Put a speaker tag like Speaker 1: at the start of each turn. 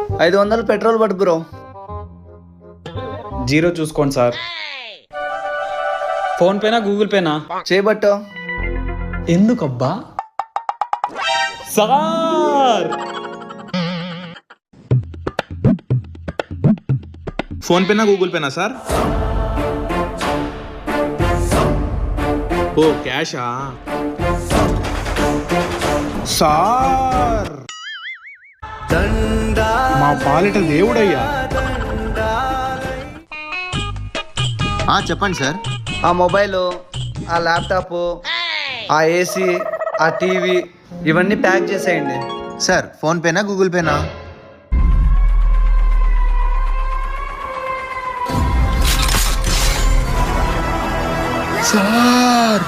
Speaker 1: 500 petrol పట్టు bro.
Speaker 2: Zero చూసుకోండి sir. Phone పేనా గూగుల్ పేనా?
Speaker 1: చేయబట్టు.
Speaker 2: ఎందుకబ్బా సార్?
Speaker 3: ఫోన్ పేనా గూగుల్ పేనా సార్? ఓ క్యాషా సార్? మా పాలిట దేవుడయ్యా.
Speaker 4: చెప్పండి సార్.
Speaker 1: ఆ మొబైలు, ఆ ల్యాప్టాప్, ఆ ఏసీ, ఆ టీవీ ఇవన్నీ ప్యాక్ చేసేయండి.
Speaker 4: సార్ ఫోన్ పేనా గూగుల్ పేనా?
Speaker 3: సార్